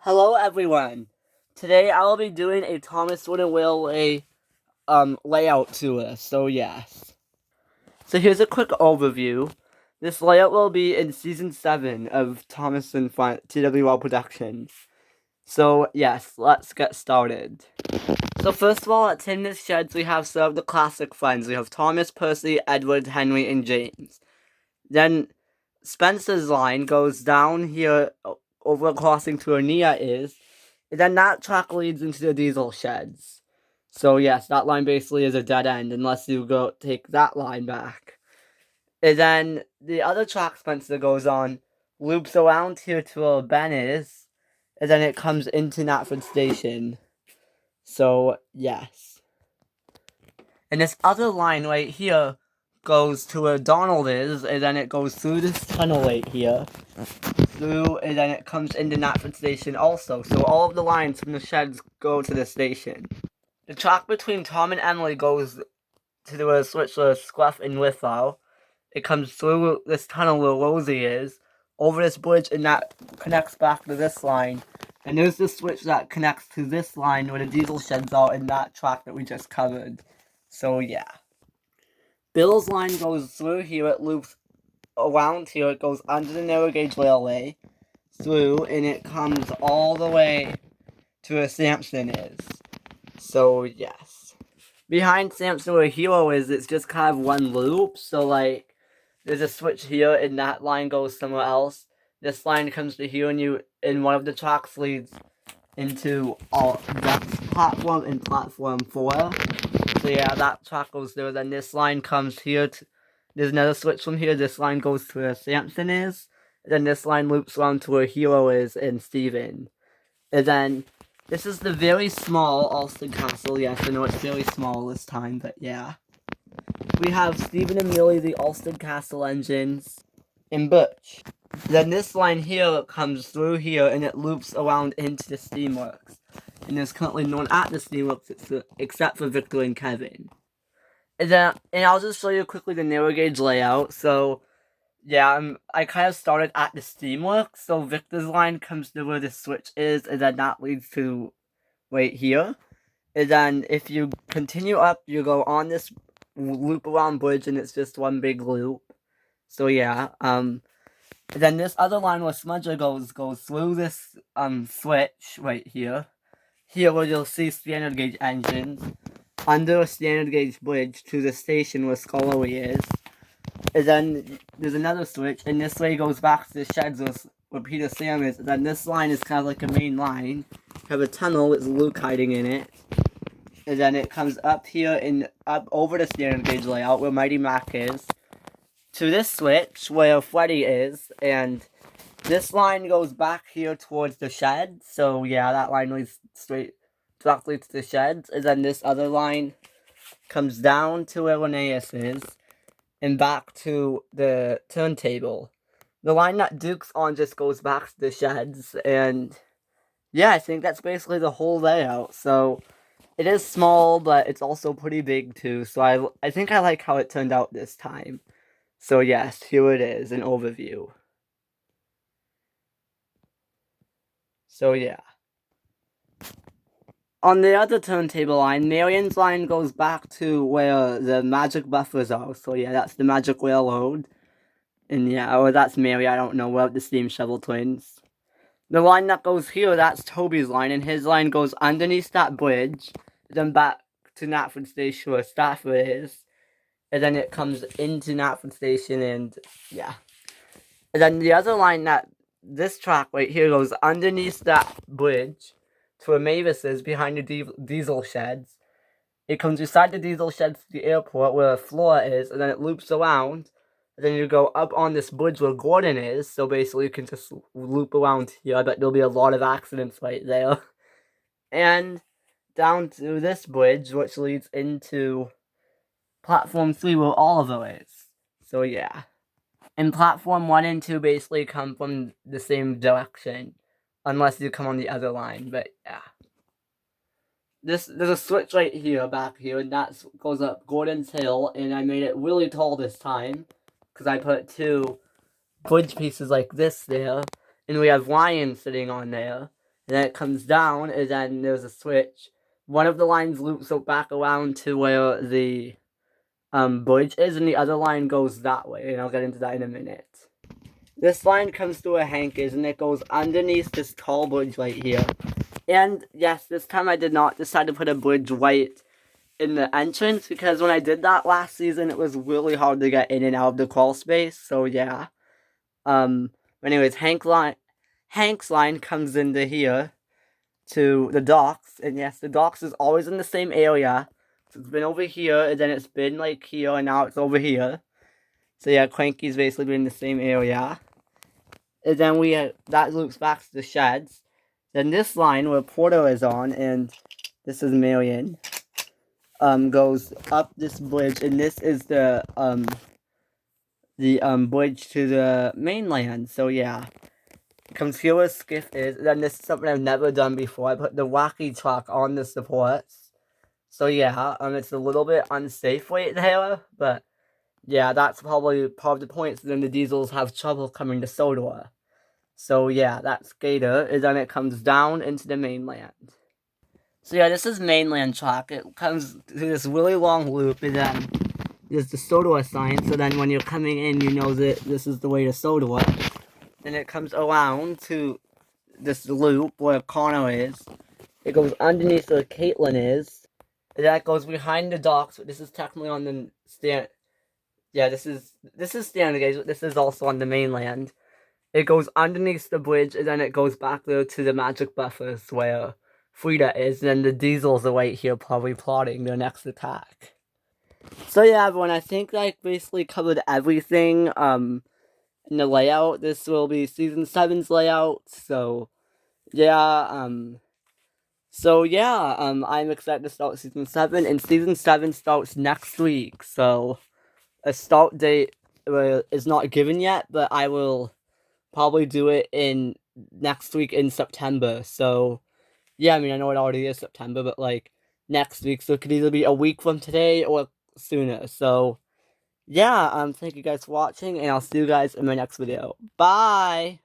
Hello everyone. Today I will be doing a Thomas Wooden Railway layout tour. So yes. So here's a quick overview. This layout will be in season 7 of Thomas and TWL Productions. So yes, let's get started. So first of all, at Timness Sheds we have some of the classic friends. We have Thomas, Percy, Edward, Henry, and James. Then Spencer's line goes down here over crossing to where Nia is. And then that track leads into the diesel sheds. So yes, that line basically is a dead end unless you go take that line back. And then the other track Spencer goes on loops around here to where Ben is, and then it comes into Knapford Station. So yes. And this other line right here goes to where Donald is, and then it goes through this tunnel right here. And then it comes into Knapford Station also. So all of the lines from the sheds go to the station. The track between Tom and Emily goes to the switch where Scruff and Withal. It comes through this tunnel where Rosie is, over this bridge, and that connects back to this line. And there's the switch that connects to this line where the diesel sheds are in that track that we just covered. So yeah. Bill's line goes through here, it loops around here, it goes under the narrow gauge railway, through, and it comes all the way to where Samson is. So yes. Behind Samson where Hero is, it's just kind of one loop, so like, there's a switch here, and that line goes somewhere else. This line comes to here, and one of the tracks leads into that platform and platform 4. So yeah, that track goes there, then this line comes here, there's another switch from here, this line goes to where Samson is, and then this line loops around to where Hero is and Steven. And then, this is the very small Alston Castle, yes, I know it's very small this time, but yeah. We have Stephen and Millie, the Alston Castle engines, and Butch. Then this line here comes through here, and it loops around into the Steamworks. And is currently known at the Steamworks except for Victor and Kevin. And I'll just show you quickly the narrow gauge layout. So, yeah, I kind of started at the Steamworks. So Victor's line comes to where the switch is, and then that leads to right here. And then if you continue up, you go on this loop around bridge, and it's just one big loop. So yeah, then this other line where Smudger goes through this switch right here. Here where you'll see standard gauge engines under a standard gauge bridge to the station where Scullery is. And then there's another switch, and this way goes back to the sheds where Peter Sam is. And then this line is kind of like a main line. You have a tunnel with Luke hiding in it. And then it comes up here and up over the standard gauge layout where Mighty Mac is. To this switch where Freddy is. And this line goes back here towards the shed. So yeah, that line leads straight directly to the sheds. And then this other line comes down to where Linnaeus is. And back to the turntable. The line that Duke's on just goes back to the sheds. And yeah, I think that's basically the whole layout. So it is small, but it's also pretty big too, so I think I like how it turned out this time. So yes, here it is, an overview. So yeah. On the other turntable line, Marion's line goes back to where the magic buffers are, so yeah, that's the magic railroad. And yeah, or that's Mary, I don't know, we're the Steam Shovel Twins. The line that goes here, that's Toby's line, and his line goes underneath that bridge, then back to Knapford Station where Stafford is, and then it comes into Knapford Station, and yeah. And then the other line this track right here goes underneath that bridge to where Mavis is behind the diesel sheds. It comes beside the diesel sheds to the airport where Flora is, and then it loops around. And then you go up on this bridge where Gordon is, so basically you can just loop around here. I bet there'll be a lot of accidents right there. And down to this bridge, which leads into Platform 3 where Oliver is. So yeah. And Platform 1 and 2 basically come from the same direction. Unless you come on the other line, but yeah. There's a switch right here, back here, and that goes up Gordon's Hill, and I made it really tall this time. Because I put 2 bridge pieces like this there, and we have Ryan sitting on there. and then it comes down, and then there's a switch. One of the lines loops back around to where the bridge is, and the other line goes that way, and I'll get into that in a minute. This line comes through a hankers, and it goes underneath this tall bridge right here. And yes, this time I did not decide to put a bridge right in the entrance, because when I did that last season, it was really hard to get in and out of the crawl space, so yeah. Anyways, Hank's line comes into here to the docks, and yes, the docks is always in the same area. So it's been over here, and then it's been like here, and now it's over here. So yeah, Cranky's basically been in the same area. And then that loops back to the sheds. Then this line where Porter is on, and this is Marion, goes up this bridge, and this is the bridge to the mainland. So yeah, comes here where Skiff is. And then this is something I've never done before. I put the wacky truck on the supports. So yeah, it's a little bit unsafe right there, but yeah, that's probably part of the point. So then the diesels have trouble coming to Sodor. So yeah, that's Gator, and then it comes down into the mainland. So yeah, this is mainland track. It comes through this really long loop, and then there's the Sodor sign, so then when you're coming in, you know that this is the way to Sodor. Then it comes around to this loop where Connor is. It goes underneath where Caitlin is. And that goes behind the docks, but this is technically on the stand. Yeah, this is standard gauge, but this is also on the mainland. It goes underneath the bridge, and then it goes back there to the magic buffers where Frida is, and then the diesels are right here probably plotting their next attack. So yeah, everyone, I think I basically covered everything in the layout. This will be Season 7's layout, so yeah, I'm excited to start Season 7, and Season 7 starts next week, so a start date is not given yet, but I will probably do it in next week in September, so yeah, I mean, I know it already is September, but like next week, so it could either be a week from today or sooner, so yeah, thank you guys for watching, and I'll see you guys in my next video. Bye!